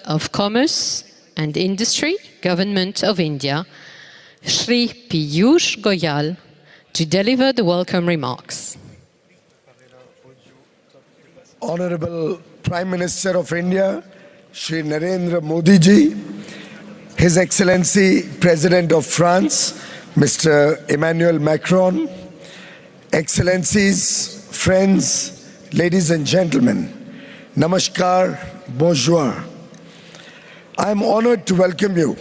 of Commerce and Industry, Government of India, Shri Piyush Goyal, to deliver the welcome remarks. Honorable Prime Minister of India, Shri Narendra Modi ji, His Excellency President of France, Mr. Emmanuel Macron, Excellencies, friends, ladies and gentlemen, Namaskar, bonjour. I am honored to welcome you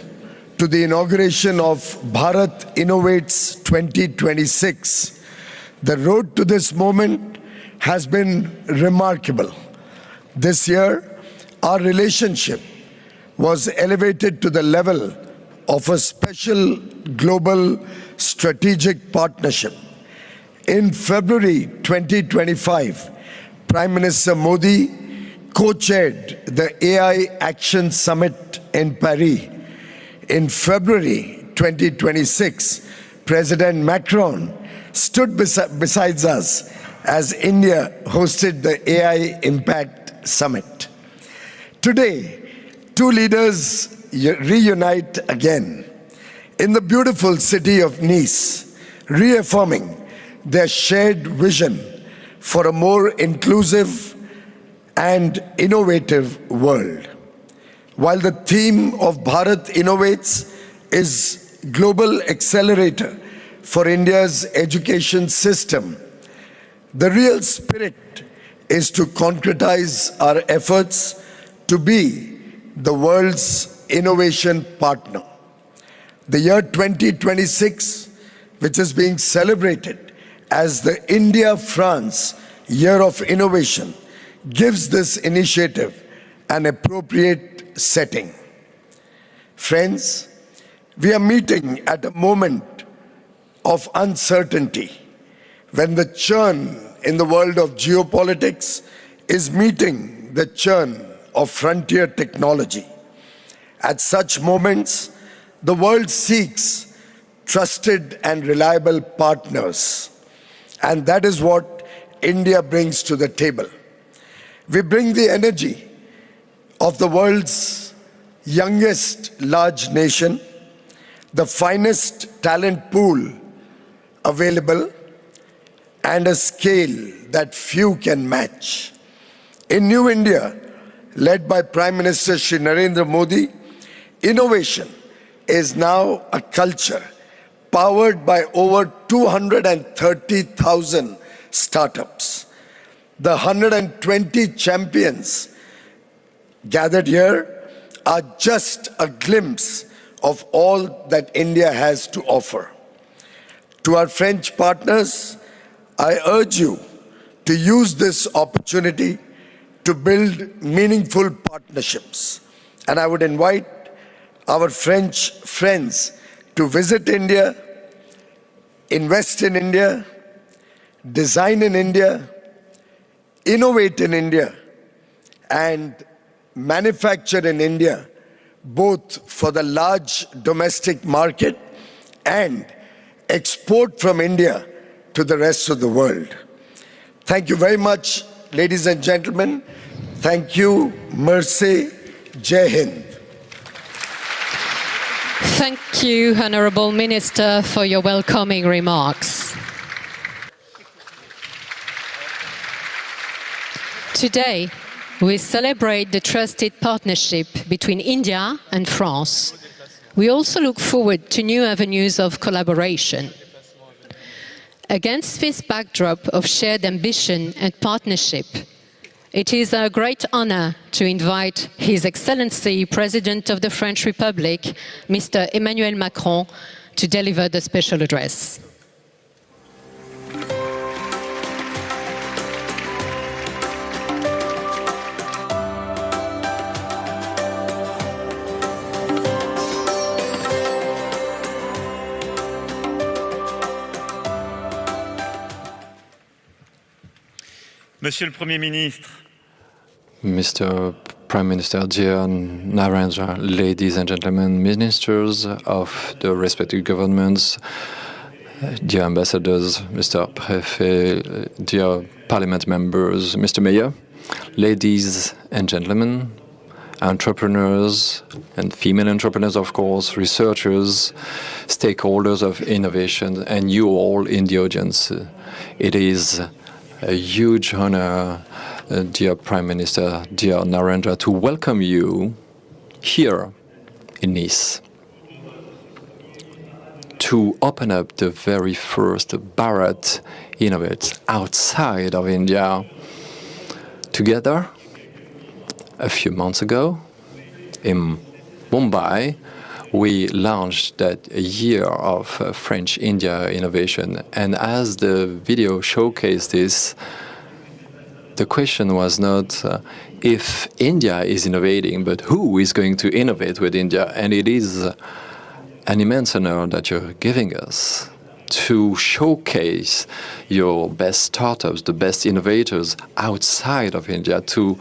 to the inauguration of Bharat Innovates 2026. The road to this moment has been remarkable. This year, our relationship was elevated to the level of a special global strategic partnership. In February 2025, Prime Minister Modi co-chaired the AI Action Summit in Paris. In February 2026, President Macron stood beside us as India hosted the AI Impact Summit. Today, two leaders reunite again in the beautiful city of Nice, reaffirming their shared vision for a more inclusive and innovative world. While the theme of Bharat Innovates is Global Accelerator for India's education system, the real spirit is to concretize our efforts to be the world's innovation partner. The year 2026, which is being celebrated as the India-France Year of Innovation, gives this initiative an appropriate setting. Friends, we are meeting at a moment of uncertainty when the churn in the world of geopolitics is meeting the churn of frontier technology. At such moments, the world seeks trusted and reliable partners, and that is what India brings to the table. We bring the energy of the world's youngest large nation, the finest talent pool available, and a scale that few can match. In New India, led by Prime Minister Shri Narendra Modi, innovation is now a culture powered by over 230,000 startups. The 120 champions gathered here are just a glimpse of all that India has to offer. To our French partners, I urge you to use this opportunity to build meaningful partnerships. And I would invite our French friends to visit India, invest in India, design in India, innovate in India, and manufacture in India, both for the large domestic market and export from India to the rest of the world. Thank you very much, ladies and gentlemen. Thank you. Merci. Jai Hind. Thank you, Honourable Minister, for your welcoming remarks. Today, we celebrate the trusted partnership between India and France. We also look forward to new avenues of collaboration. Against this backdrop of shared ambition and partnership, it is a great honor to invite His Excellency President of the French Republic, Mr. Emmanuel Macron, to deliver the special address. Monsieur le Premier ministre, Mr. Prime Minister, dear Narendra, ladies and gentlemen, ministers of the respective governments, dear ambassadors, Mr. Préfet, dear parliament members, Mr. Mayor, ladies and gentlemen, entrepreneurs and female entrepreneurs, of course, researchers, stakeholders of innovation, and you all in the audience. It is a huge honor, dear Prime Minister, dear Narendra, to welcome you here in Nice, to open up the very first Bharat Innovates outside of India. Together, a few months ago, in Mumbai, we launched that year of French-India innovation. And as the video showcased this, the question was not if India is innovating, but who is going to innovate with India. And it is an immense honor that you're giving us to showcase your best startups, the best innovators outside of India, to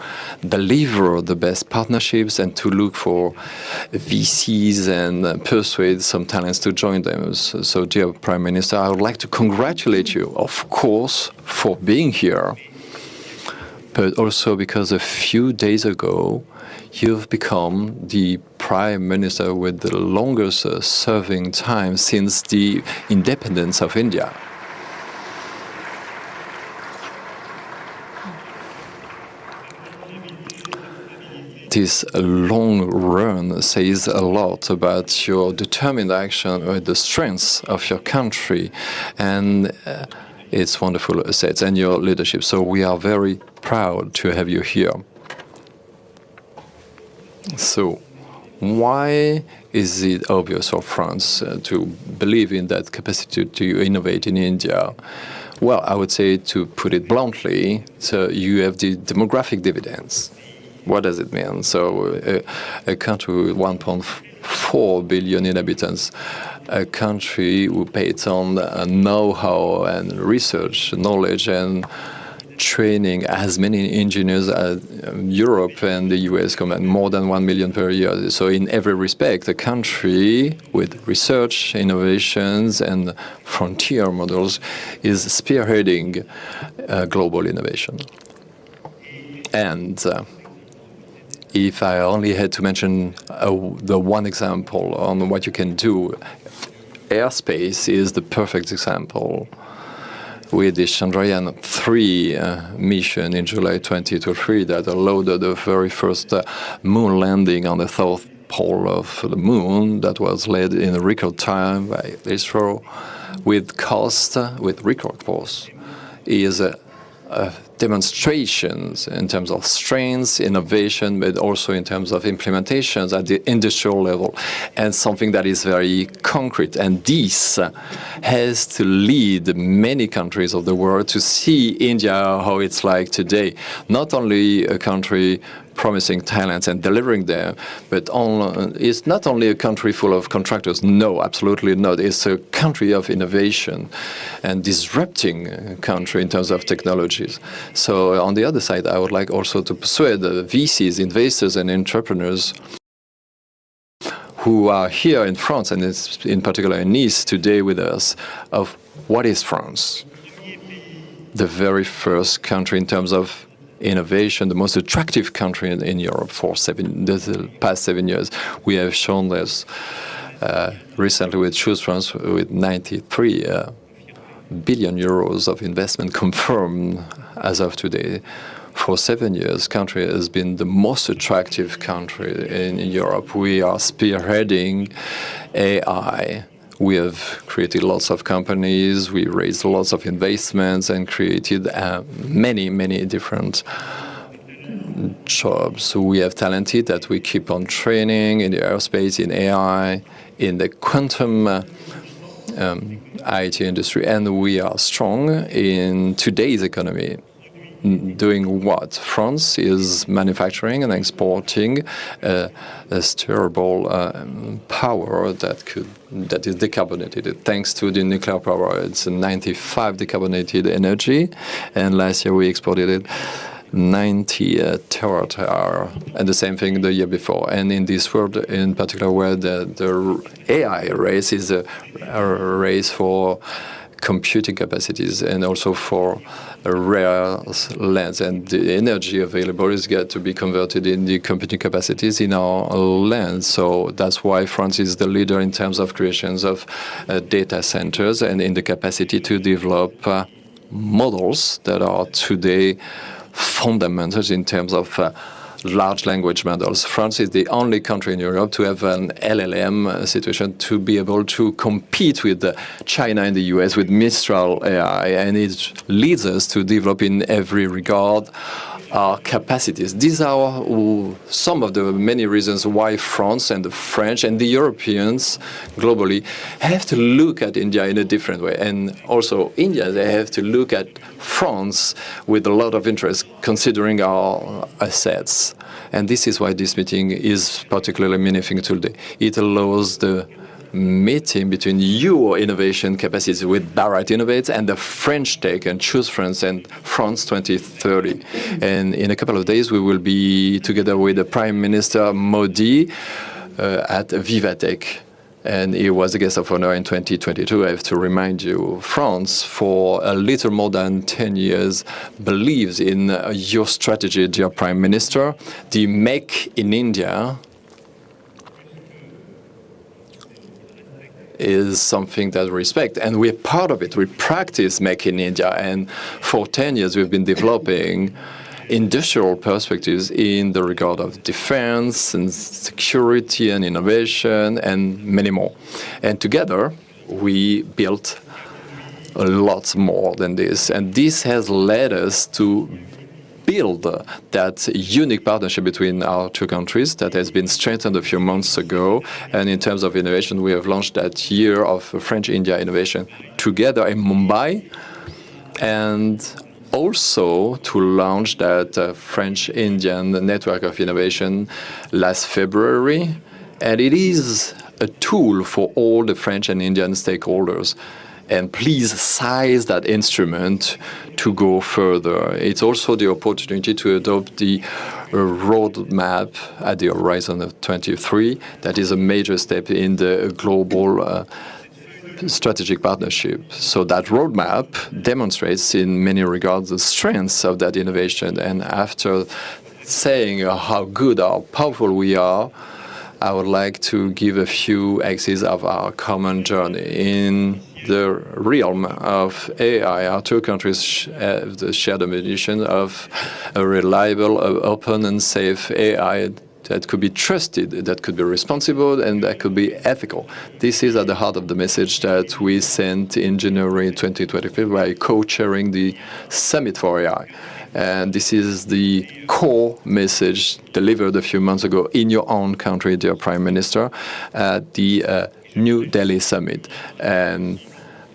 deliver the best partnerships and to look for VCs and persuade some talents to join them. So, dear Prime Minister, I would like to congratulate you, of course, for being here, but also because a few days ago, you've become the Prime Minister with the longest serving time since the independence of India. This long run says a lot about your determined action or the strengths of your country and its wonderful assets and your leadership. So we are very proud to have you here. So why is it obvious for France to believe in that capacity to innovate in India? Well, I would say, to put it bluntly, so you have the demographic dividends. What does it mean? So a country with 1.4 billion inhabitants, a country who pays on know-how and research, knowledge and training as many engineers as Europe and the US combined, more than 1 million per year. So in every respect, a country with research, innovations, and frontier models is spearheading global innovation. And if I only had to mention the one example on what you can do, airspace is the perfect example. With the Chandrayaan-3 mission in July 2023 that allowed the very first moon landing on the south pole of the moon, that was led in a record time by ISRO, with record cost, is demonstrations in terms of strengths, innovation, but also in terms of implementations at the industrial level, and something that is very concrete. And this has to lead many countries of the world to see India how it's like today. Not only a country promising talents and delivering them, but it's not only a country full of contractors. No, absolutely not. It's a country of innovation and disrupting country in terms of technologies. So on the other side, I would like also to persuade the VCs, investors and entrepreneurs who are here in France, and in particular in Nice today with us, of what is France. The very first country in terms of innovation, the most attractive country in Europe for the past 7 years. We have shown this recently with Choose France with 93 billion euros of investment confirmed as of today. For 7 years, country has been the most attractive country in Europe. We are spearheading AI. We have created lots of companies, we raised lots of investments and created many different jobs. So we have talented that we keep on training in the aerospace, in AI, in the quantum IT industry, and we are strong in today's economy. Doing what? France is manufacturing and exporting a steerable power that is decarbonated. Thanks to the nuclear power, it's 95 decarbonated energy, and last year we exported it 90 terawatt-hour, and the same thing the year before. And in this world, in particular, where the AI race is a race for computing capacities and also for rare lands. And the energy available is got to be converted in the computing capacities in our land. So that's why France is the leader in terms of creations of data centers and in the capacity to develop models that are today fundamentals in terms of large language models. France is the only country in Europe to have an LLM situation to be able to compete with China and the US with Mistral AI, and it leads us to develop in every regard our capacities. These are some of the many reasons why France and the French and the Europeans globally have to look at India in a different way. And also India, they have to look at France with a lot of interest, considering our assets. And this is why this meeting is particularly meaningful today. It allows the meeting between your innovation capacity with Bharat Innovates and the French Tech and Choose France and France 2030. And in a couple of days, we will be together with the Prime Minister Modi at Vivatech. And he was a guest of honor in 2022. I have to remind you, France, for a little more than 10 years, believes in your strategy, dear Prime Minister. The Make in India is something that we respect, and we're part of it. We practice Make in India, and for 10 years we've been developing industrial perspectives in the regard of defense and security and innovation and many more. And together we built a lot more than this, and this has led us to build that unique partnership between our two countries that has been strengthened a few months ago. And in terms of innovation, we have launched that year of French-India innovation together in Mumbai, and also to launch that French-Indian network of innovation last February. And it is a tool for all the French and Indian stakeholders. And please size that instrument to go further. It's also the opportunity to adopt the roadmap at the horizon of 23. That is a major step in the global strategic partnership. So that roadmap demonstrates in many regards the strengths of that innovation. And after saying how good, how powerful we are, I would like to give a few axes of our common journey. In the realm of AI, our two countries have the shared ambition of a reliable, open and safe AI that could be trusted, that could be responsible, and that could be ethical. This is at the heart of the message that we sent in January 2025 by co-chairing the Summit for AI. And this is the core message delivered a few months ago in your own country, dear Prime Minister, at the New Delhi Summit. And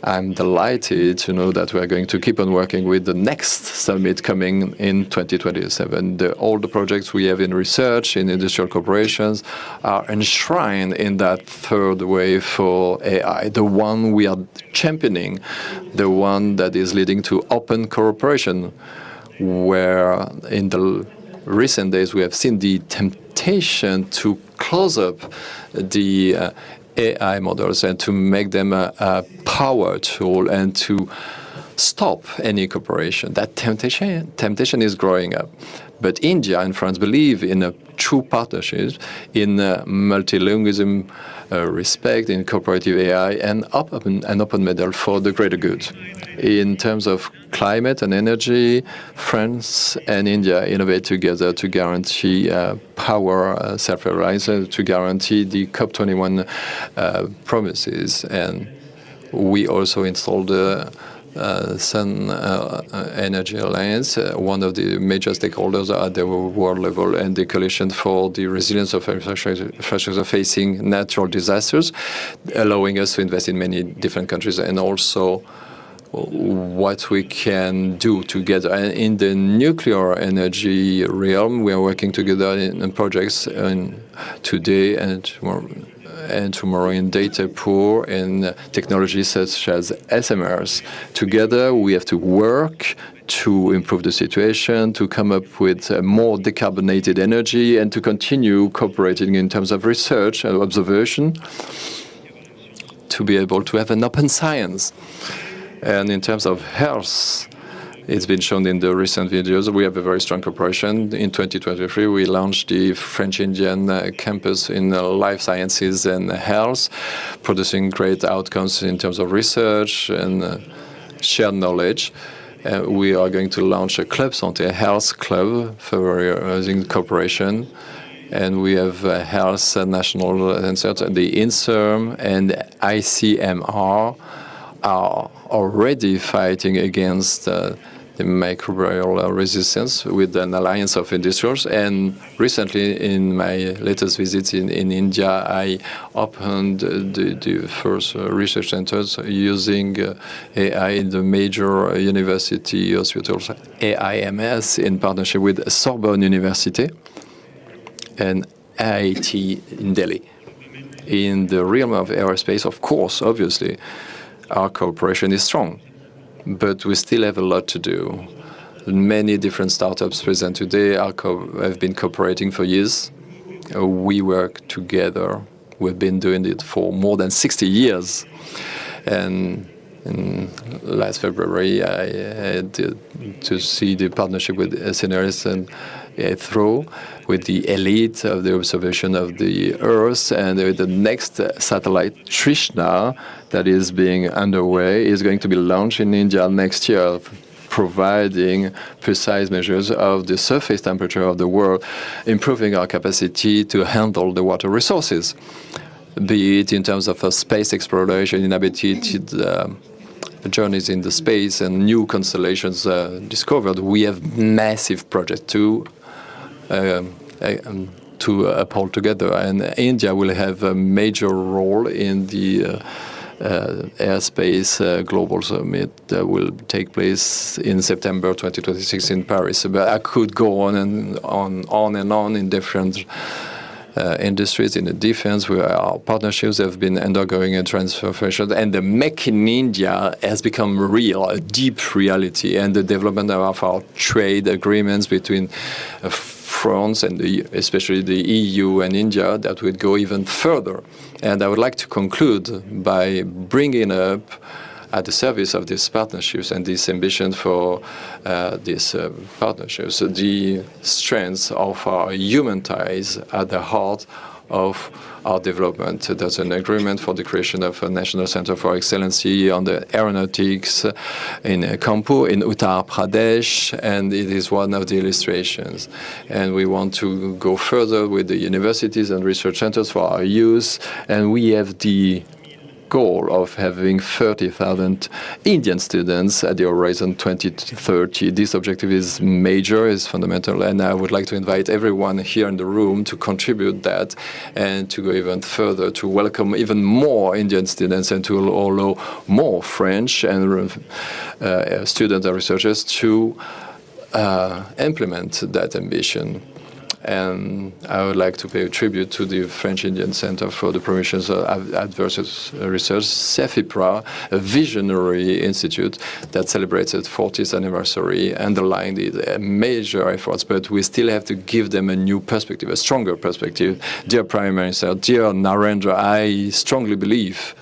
I'm delighted to know that we're going to keep on working with the next summit coming in 2027. All the projects we have in research, in industrial corporations, are enshrined in that third wave for AI, the one we are championing, the one that is leading to open cooperation, where in the recent days we have seen the temptation to close up the AI models and to make them a power tool and to stop any cooperation. That temptation is growing up. But India and France believe in a true partnership, in multilingualism, respect, in cooperative AI, and an open model for the greater good. In terms of climate and energy, France and India innovate together to guarantee power self-reliance, to guarantee the COP21 promises. And we also installed the Sun Energy Alliance, one of the major stakeholders at the world level, and the coalition for the resilience of infrastructure facing natural disasters, allowing us to invest in many different countries, and also what we can do together. And in the nuclear energy realm, we are working together in projects today and tomorrow in data pool and technologies such as SMRs. Together, we have to work to improve the situation, to come up with more decarbonated energy, and to continue cooperating in terms of research and observation, to be able to have an open science. And in terms of health, it's been shown in the recent videos, we have a very strong cooperation. In 2023, we launched the French-Indian campus in life sciences and health, producing great outcomes in terms of research and shared knowledge. We are going to launch a Club Santé, a health club for using cooperation. And we have health national center, the INSERM and ICMR are already fighting against the microbial resistance with an alliance of industrials. And recently, in my latest visit in India, I opened the first research centers using AI in the major university hospitals, AIMS, in partnership with Sorbonne University and IIT in Delhi. In the realm of aerospace, of course, obviously, our cooperation is strong, but we still have a lot to do. Many different startups present today have been cooperating for years. We work together. We've been doing it for more than 60 years. And last February, I had to see the partnership with SNRS and Heathrow with the elite of the observation of the Earth, and the next satellite, Trishna, that is being underway, is going to be launched in India next year, providing precise measures of the surface temperature of the world, improving our capacity to handle the water resources, be it in terms of space exploration, inhabited journeys in the space and new constellations discovered. We have massive projects to uphold together, and India will have a major role in the airspace global summit that will take place in September 2026 in Paris. But I could go on and on in different industries. In the defense, where our partnerships have been undergoing a transformation, and the Make in India has become real, a deep reality, and the development of our trade agreements between France and especially the EU and India that would go even further. And I would like to conclude by bringing up at the service of these partnerships and this ambition for these partnerships, the strengths of our human ties at the heart of our development. There's an agreement for the creation of a National Center for Excellency on the Aeronautics in Kanpur, in Uttar Pradesh, and it is one of the illustrations. And we want to go further with the universities and research centers for our youth, and we have the goal of having 30,000 Indian students at the horizon 2030. This objective is major, is fundamental, and I would like to invite everyone here in the room to contribute that and to go even further, to welcome even more Indian students and to allow more French and students and researchers to implement that ambition. And I would like to pay a tribute to the French-Indian Center for the Promotion of Adverse Research, CEFIPRA, a visionary institute that celebrates its 40th anniversary, underlined the major efforts, but we still have to give them a new perspective, a stronger perspective. Dear Prime Minister, dear Narendra, I strongly believe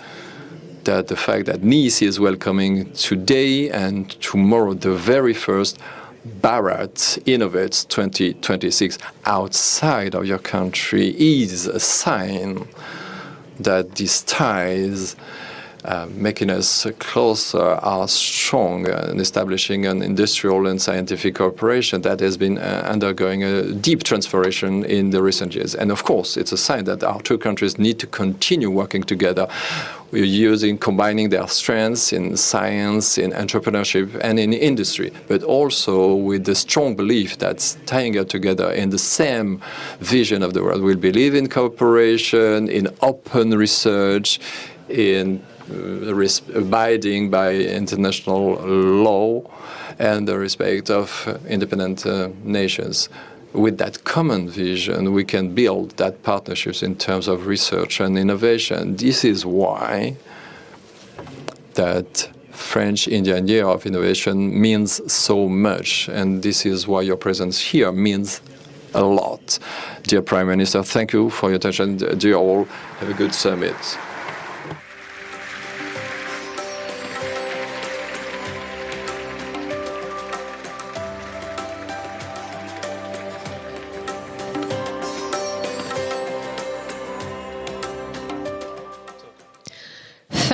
that the fact that Nice is welcoming today and tomorrow the very first Bharat Innovates 2026 outside of your country is a sign that these ties making us closer are strong and establishing an industrial and scientific cooperation that has been undergoing a deep transformation in the recent years. And of course, it's a sign that our two countries need to continue working together. We're combining their strengths in science, in entrepreneurship, and in industry, but also with the strong belief that tying it together in the same vision of the world. We believe in cooperation, in open research, in abiding by international law, and the respect of independent nations. With that common vision, we can build that partnerships in terms of research and innovation. This is why that French-Indian Year of Innovation means so much, and this is why your presence here means a lot. Dear Prime Minister, thank you for your attention. Dear all, have a good summit.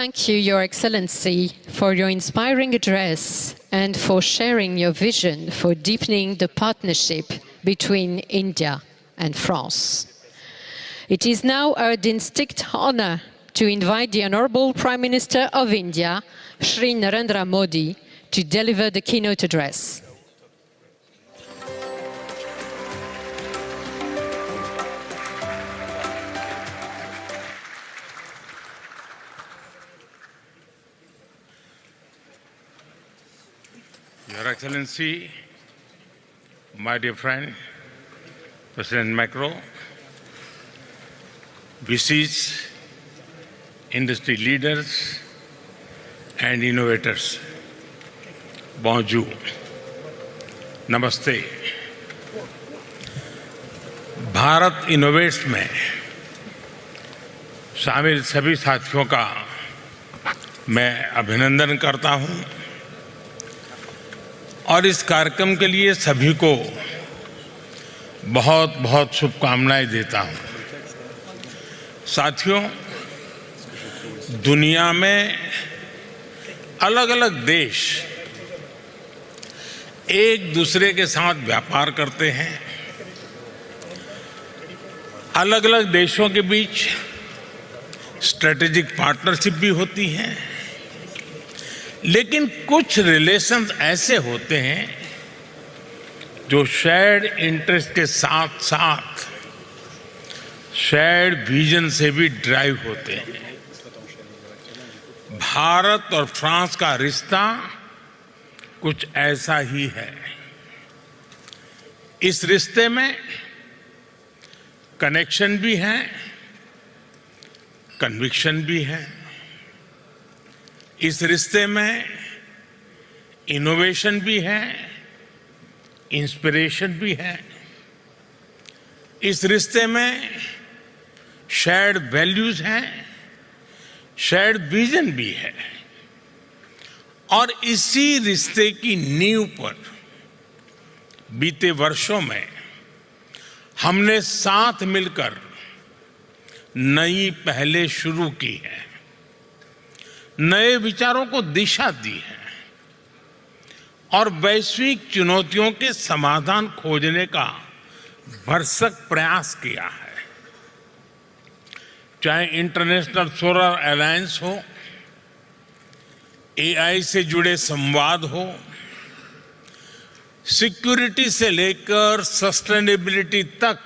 thank you, Your Excellency, for your inspiring address and for sharing your vision for deepening the partnership between India and France. It is now our distinct honor to invite the Honorable Prime Minister of India, Shri Narendra Modi, to deliver the keynote address. Your Excellency, my dear friend, President Macron, VCs, industry leaders, and innovators, bonjour, नमस्ते। Bharat innovates में शामिल सभी साथियों का मैं अभिनंदन करता हूं और इस कार्यक्रम के लिए सभी को बहुत बहुत शुभकामनाएं देता हूं। साथियों, दुनिया में अलग अलग देश एक दूसरे के साथ व्यापार करते हैं। अलग अलग देशों के बीच स्ट्रेटेजिक पार्टनरशिप भी होती है, लेकिन कुछ रिलेशंस ऐसे होते हैं जो शेयर्ड इंटरेस्ट के साथ साथ शेयर्ड विजन से भी ड्राइव होते हैं। भारत और फ्रांस का रिश्ता कुछ ऐसा ही है। इस रिश्ते में कनेक्शन भी है, कन्विक्शन भी है। इस रिश्ते में इनोवेशन भी है, इंस्पिरेशन भी है। इस रिश्ते में शेयर्ड वैल्यूज हैं, शेयर्ड विजन भी है। और इसी रिश्ते की नींव पर बीते वर्षों में हमने साथ मिलकर नई पहलें शुरू की हैं, नए विचारों को दिशा दी है और वैश्विक चुनौतियों के समाधान खोजने का भरसक प्रयास किया है। चाहे इंटरनेशनल सोलर अलायंस हो, एआई से जुड़े संवाद हो, सिक्योरिटी से लेकर सस्टेनेबिलिटी तक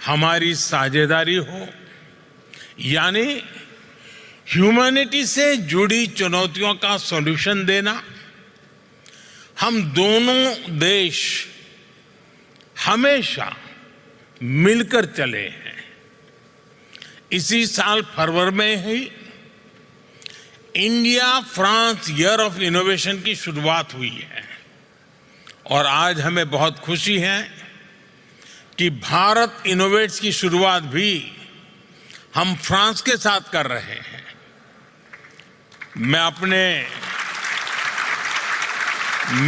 हमारी साझेदारी हो, यानी ह्यूमैनिटी से जुड़ी चुनौतियों का सॉल्यूशन देना। हम दोनों देश हमेशा मिलकर चले हैं। इसी साल फरवरी में ही India France year of innovation की शुरुआत हुई है और आज हमें बहुत खुशी है कि भारत इनोवेट्स की शुरुआत भी हम फ्रांस के साथ कर रहे हैं। मैं अपने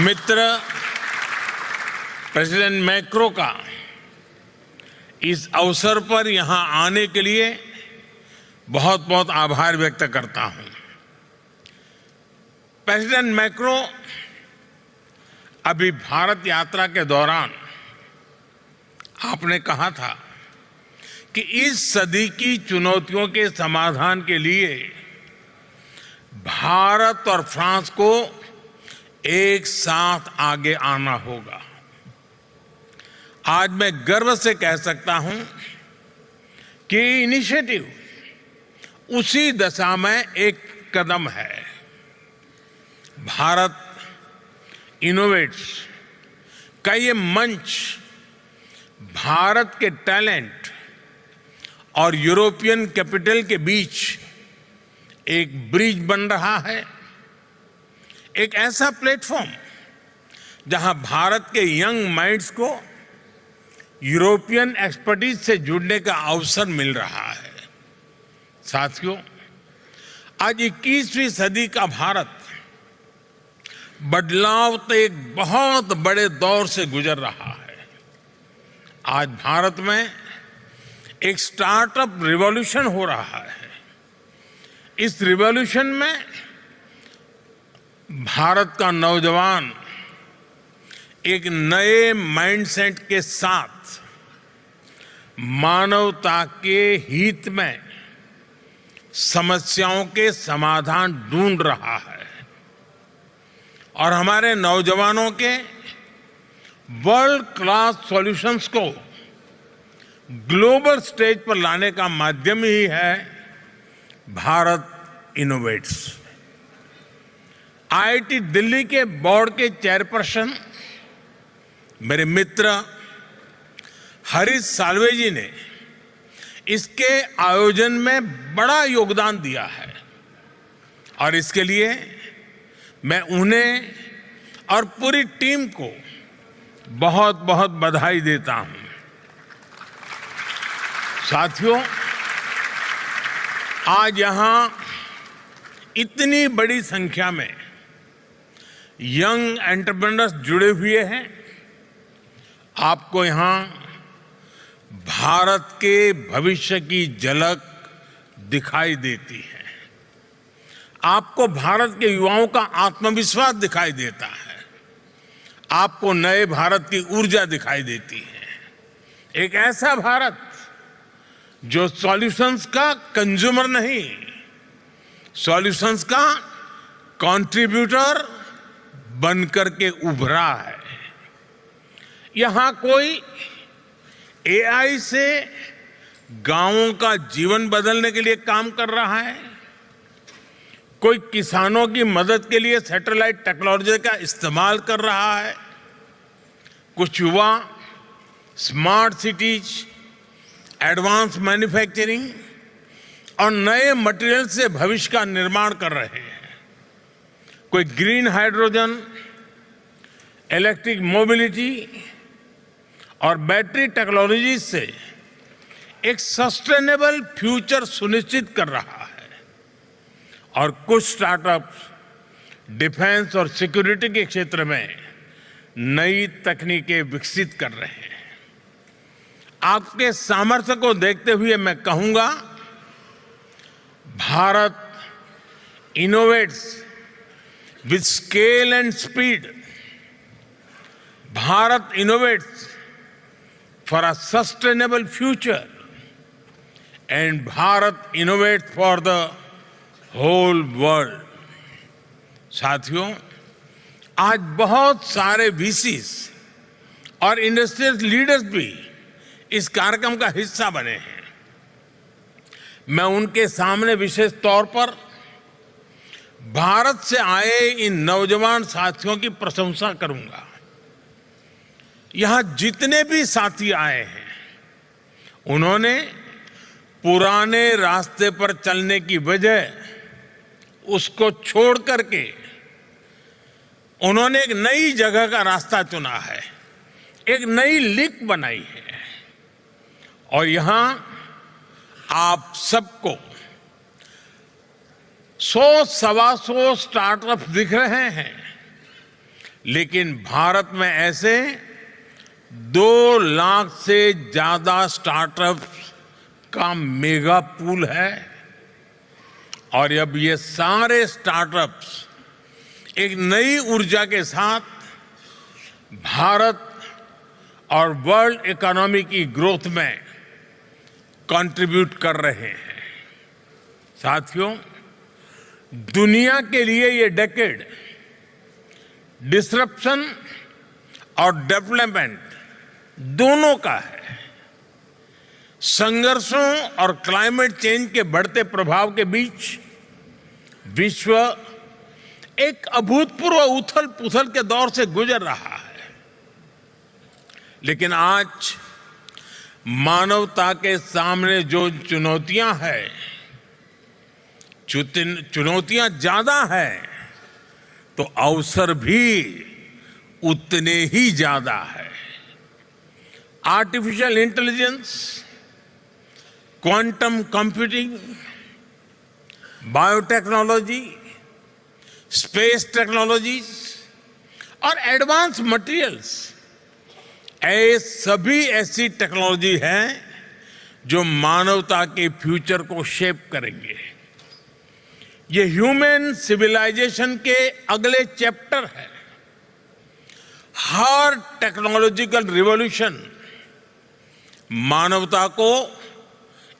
मित्र प्रेसिडेंट मैक्रो का इस अवसर पर यहां आने के लिए बहुत बहुत आभार व्यक्त करता हूं। प्रेसिडेंट मैक्रो अभी भारत यात्रा के दौरान आपने कहा था कि इस सदी की चुनौतियों के समाधान के लिए भारत और फ्रांस को एक साथ आगे आना होगा। आज मैं गर्व से कह सकता हूं कि इनिशिएटिव उसी दशा में एक कदम है। भारत इनोवेट्स का ये मंच भारत के टैलेंट और यूरोपियन कैपिटल के बीच एक ब्रिज बन रहा है, एक ऐसा प्लेटफॉर्म जहां भारत के यंग माइंड्स को यूरोपियन एक्सपर्टीज से जुड़ने का अवसर मिल रहा है। साथियों, आज 21वीं सदी का भारत बदलाव के एक बहुत बड़े दौर से गुजर रहा है। आज भारत में एक स्टार्टअप रिवॉल्यूशन हो रहा है। इस रिवॉल्यूशन में भारत का नौजवान एक नए माइंडसेट के साथ मानवता के हित में समस्याओं के समाधान ढूंढ रहा है और हमारे नौजवानों के वर्ल्ड क्लास सॉल्यूशंस को ग्लोबल स्टेज पर लाने का माध्यम ही है भारत इनोवेट्स। आईआईटी दिल्ली के बोर्ड के चेयरपर्सन मेरे मित्र हरीश साल्वे जी ने इसके आयोजन में बड़ा योगदान दिया है और इसके लिए मैं उन्हें और पूरी टीम को बहुत बहुत बधाई देता हूं। साथियों, आज यहां इतनी बड़ी संख्या में यंग एंटरप्रेन्योर्स जुड़े हुए हैं। आपको यहां भारत के भविष्य की झलक दिखाई देती है। आपको भारत के युवाओं का आत्मविश्वास दिखाई देता है। आपको नए भारत की ऊर्जा दिखाई देती है। एक ऐसा भारत जो सॉल्यूशंस का कंज्यूमर नहीं, सॉल्यूशंस का कंट्रीब्यूटर बनकर के उभरा है। यहां कोई एआई से गांवों का जीवन बदलने के लिए काम कर रहा है, कोई किसानों की मदद के लिए सैटेलाइट टेक्नोलॉजी का इस्तेमाल कर रहा है, कुछ युवा स्मार्ट सिटीज, एडवांस मैन्युफैक्चरिंग और नए मटेरियल से भविष्य का निर्माण कर रहे हैं, कोई ग्रीन हाइड्रोजन, इलेक्ट्रिक मोबिलिटी और बैटरी टेक्नोलॉजी से एक सस्टेनेबल फ्यूचर सुनिश्चित कर रहा है और कुछ स्टार्टअप्स डिफेंस और सिक्योरिटी के क्षेत्र में नई तकनीकें विकसित कर रहे हैं। आपके सामर्थ्य को देखते हुए मैं कहूंगा, Bharat innovates with scale and speed. Bharat innovates for a sustainable future and Bharat innovates for the whole world। साथियों, आज बहुत सारे वीसीज और इंडस्ट्रियल लीडर्स भी इस कार्यक्रम का हिस्सा बने हैं। मैं उनके सामने विशेष तौर पर भारत से आए इन नौजवान साथियों की प्रशंसा करूंगा। यहां जितने भी साथी आए हैं, उन्होंने पुराने रास्ते पर चलने की वजह उसको छोड़ करके उन्होंने एक नई जगह का रास्ता चुना है, एक नई लीक बनाई है और यहां आप सबको 100-125 स्टार्टअप दिख रहे हैं, लेकिन भारत में ऐसे 2 लाख से ज्यादा स्टार्टअप्स का मेगा पूल है और अब ये सारे स्टार्टअप्स एक नई ऊर्जा के साथ भारत और वर्ल्ड इकोनॉमी की ग्रोथ में कंट्रीब्यूट कर रहे हैं। साथियों, दुनिया के लिए ये डेकेड डिसरप्शन और डेवलपमेंट दोनों का है। संघर्षों और क्लाइमेट चेंज के बढ़ते प्रभाव के बीच विश्व एक अभूतपूर्व उथल पुथल के दौर से गुजर रहा है, लेकिन आज मानवता के सामने जो चुनौतियां हैं, चुनौतियां ज्यादा हैं तो अवसर भी उतने ही ज्यादा है। Artificial intelligence, quantum computing, biotechnology, space technologies और एडवांस मटेरियल्स, सभी ऐसी टेक्नोलॉजी हैं जो मानवता के फ्यूचर को शेप करेंगे। ये ह्यूमन सिविलाइजेशन के अगले चैप्टर है। हर टेक्नोलॉजिकल रिवॉल्यूशन मानवता को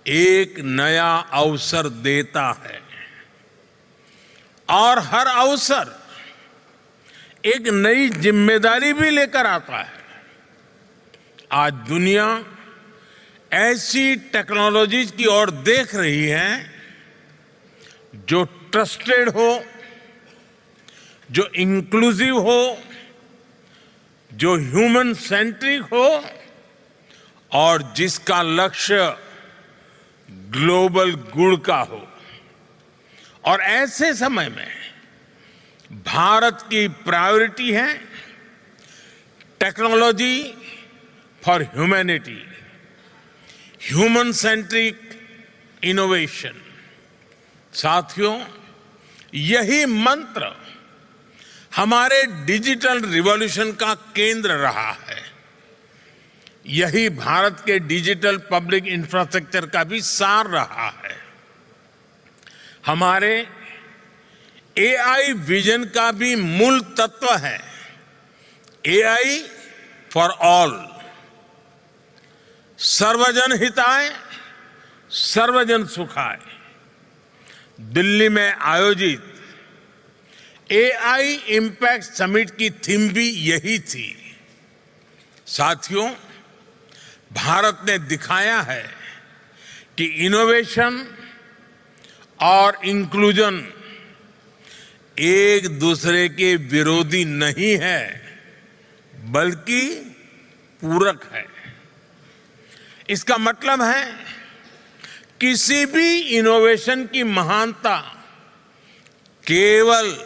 एक नया अवसर देता है और हर अवसर एक नई जिम्मेदारी भी लेकर आता है। आज दुनिया ऐसी टेक्नोलॉजीज की ओर देख रही है जो ट्रस्टेड हो, जो इंक्लूसिव हो, जो ह्यूमन सेंट्रिक हो और जिसका लक्ष्य ग्लोबल गुड का हो। और ऐसे समय में भारत की प्रायोरिटी है technology for humanity, human centric innovation. साथियों, यही मंत्र हमारे डिजिटल रिवॉल्यूशन का केंद्र रहा है। यही भारत के डिजिटल पब्लिक इंफ्रास्ट्रक्चर का भी सार रहा है। हमारे एआई विजन का भी मूल तत्व है एआई फॉर ऑल, सर्वजन हिताय सर्वजन सुखाय। दिल्ली में आयोजित एआई इम्पैक्ट समिट की थीम भी यही थी। साथियों, भारत ने दिखाया है कि इनोवेशन और इंक्लूजन एक दूसरे के विरोधी नहीं है बल्कि पूरक है। इसका मतलब है किसी भी इनोवेशन की महानता केवल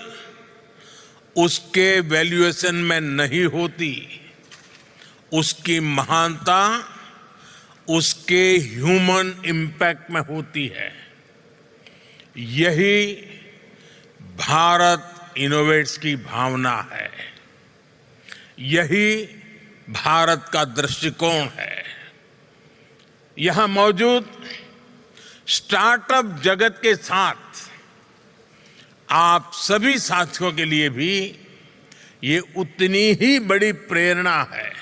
उसके वैल्यूएशन में नहीं होती, उसकी महानता उसके ह्यूमन इम्पैक्ट में होती है। यही भारत इनोवेट्स की भावना है, यही भारत का दृष्टिकोण है। यहां मौजूद स्टार्टअप जगत के साथ आप सभी साथियों के लिए भी ये उतनी ही बड़ी प्रेरणा है।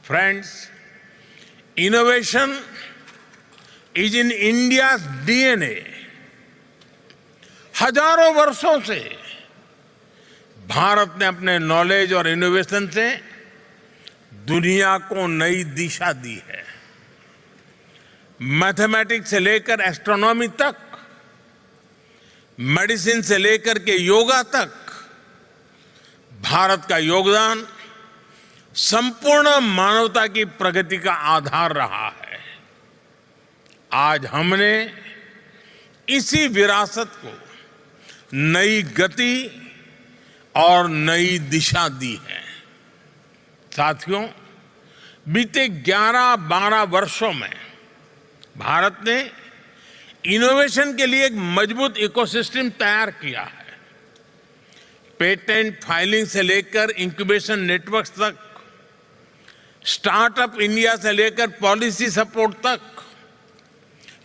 Friends, innovation is in India DNA. हजारों वर्षों से भारत ने अपने नॉलेज और इनोवेशन से दुनिया को नई दिशा दी है। मैथमेटिक्स से लेकर एस्ट्रोनॉमी तक, मेडिसिन से लेकर के योगा तक, भारत का योगदान संपूर्ण मानवता की प्रगति का आधार रहा है। आज हमने इसी विरासत को नई गति और नई दिशा दी है। साथियों, बीते 11-12 वर्षों में भारत ने इनोवेशन के लिए एक मजबूत इकोसिस्टम तैयार किया है। पेटेंट फाइलिंग से लेकर इंक्यूबेशन नेटवर्क तक, स्टार्टअप इंडिया से लेकर पॉलिसी सपोर्ट तक,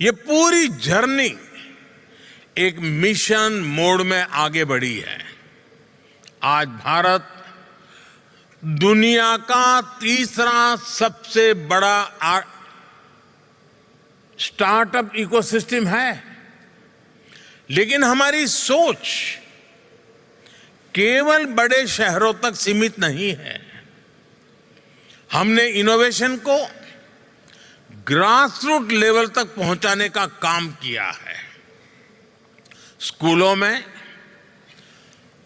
ये पूरी जर्नी एक मिशन मोड में आगे बढ़ी है। आज भारत दुनिया का तीसरा सबसे बड़ा स्टार्टअप इकोसिस्टम है, लेकिन हमारी सोच केवल बड़े शहरों तक सीमित नहीं है। हमने इनोवेशन को ग्रासरूट लेवल तक पहुंचाने का काम किया है। स्कूलों में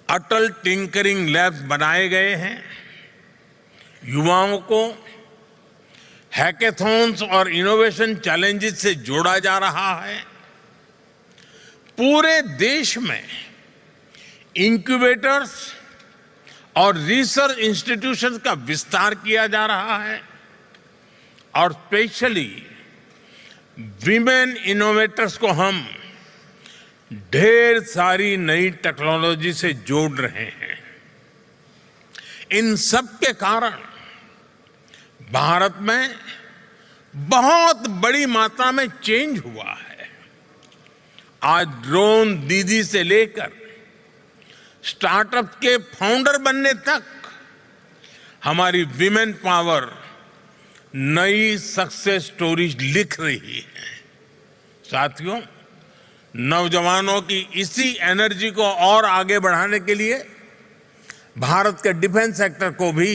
अटल टिंकरिंग लैब्स बनाए गए हैं। युवाओं को हैकेथॉन्स और इनोवेशन चैलेंजेस से जोड़ा जा रहा है। पूरे देश में इंक्यूबेटर्स और रिसर्च इंस्टीट्यूशंस का विस्तार किया जा रहा है और स्पेशली विमेन इनोवेटर्स को हम ढेर सारी नई टेक्नोलॉजी से जोड़ रहे हैं। इन सब के कारण भारत में बहुत बड़ी मात्रा में चेंज हुआ है। आज ड्रोन दीदी से लेकर स्टार्टअप के फाउंडर बनने तक हमारी विमेन पावर नई सक्सेस स्टोरीज लिख रही है। साथियों, नौजवानों की इसी एनर्जी को और आगे बढ़ाने के लिए भारत के डिफेंस सेक्टर को भी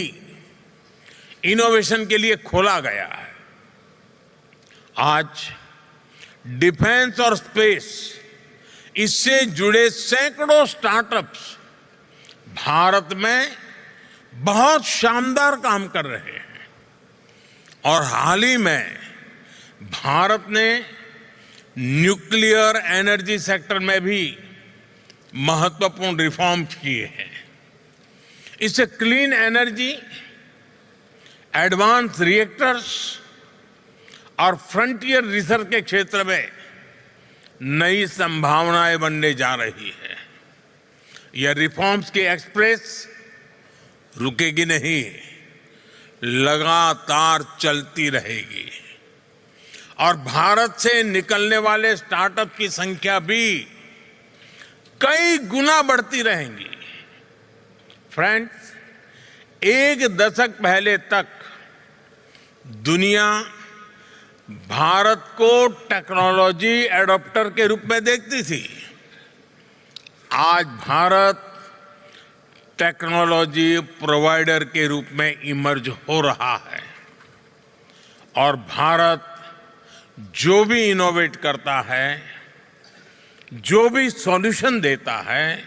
इनोवेशन के लिए खोला गया है। आज डिफेंस और स्पेस, इससे जुड़े सैकड़ों स्टार्टअप्स भारत में बहुत शानदार काम कर रहे हैं और हाल ही में भारत ने न्यूक्लियर एनर्जी सेक्टर में भी महत्वपूर्ण रिफॉर्म्स किए हैं। इससे क्लीन एनर्जी, एडवांस रिएक्टर्स और फ्रंटियर रिसर्च के क्षेत्र में नई संभावनाएं बनने जा रही है। यह रिफॉर्म्स की एक्सप्रेस रुकेगी नहीं, लगातार चलती रहेगी और भारत से निकलने वाले स्टार्टअप की संख्या भी कई गुना बढ़ती रहेंगी। फ्रेंड्स, एक दशक पहले तक दुनिया भारत को टेक्नोलॉजी एडॉप्टर के रूप में देखती थी। आज भारत टेक्नोलॉजी प्रोवाइडर के रूप में इमर्ज हो रहा है और भारत जो भी इनोवेट करता है, जो भी सॉल्यूशन देता है,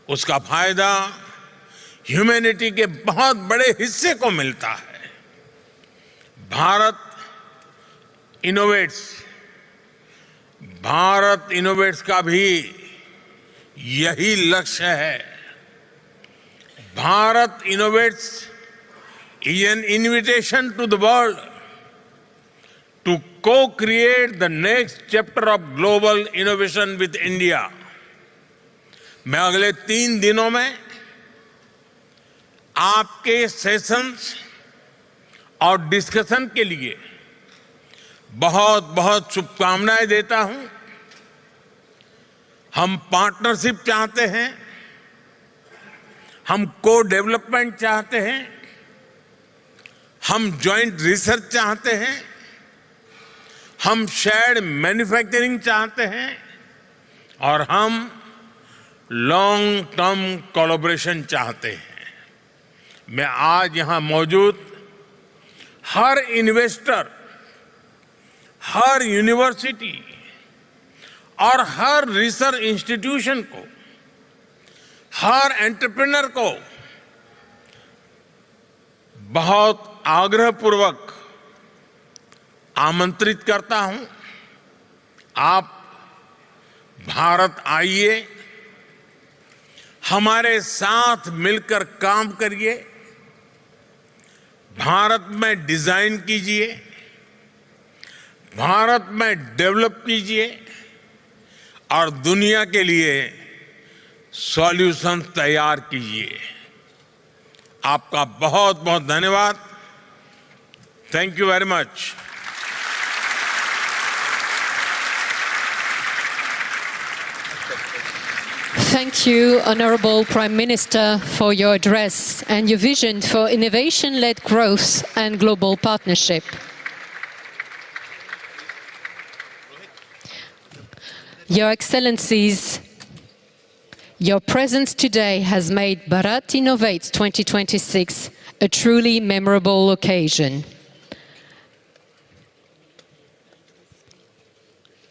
उसका फायदा ह्यूमैनिटी के बहुत बड़े हिस्से को मिलता है। भारत इनोवेट्स का भी यही लक्ष्य है। Bharat innovates is an invitation to the world to co-create the next chapter of global innovation with India. मैं अगले 3 दिनों में आपके सेशंस और डिस्कशन के लिए बहुत बहुत शुभकामनाएं देता हूं। हम पार्टनरशिप चाहते हैं, हम को डेवलपमेंट चाहते हैं, हम जॉइंट रिसर्च चाहते हैं, हम शेयर्ड मैन्युफैक्चरिंग चाहते हैं और हम लॉन्ग टर्म कोलैबोरेशन चाहते हैं। मैं आज यहां मौजूद हर इन्वेस्टर, हर यूनिवर्सिटी और हर रिसर्च इंस्टीट्यूशन को, हर एंटरप्रेन्योर को बहुत आग्रहपूर्वक आमंत्रित करता हूं। आप भारत आइए, हमारे साथ मिलकर काम करिए, भारत में डिजाइन कीजिए, भारत में डेवलप कीजिए और दुनिया के लिए सॉल्यूशन तैयार कीजिए। आपका बहुत बहुत धन्यवाद। Thank you very much. Thank you, Honourable Prime Minister, for your address and your vision for innovation-led growth and global partnership. Your Excellencies, your presence today has made Bharat Innovates 2026 a truly memorable occasion.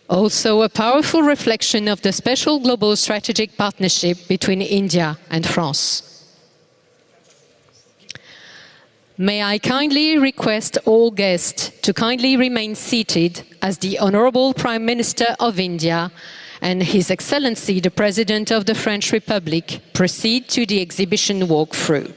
Also a powerful reflection of the special global strategic partnership between India and France. May I kindly request all guests to kindly remain seated as the Honourable Prime Minister of India and His Excellency the President of the French Republic proceed to the exhibition walkthrough.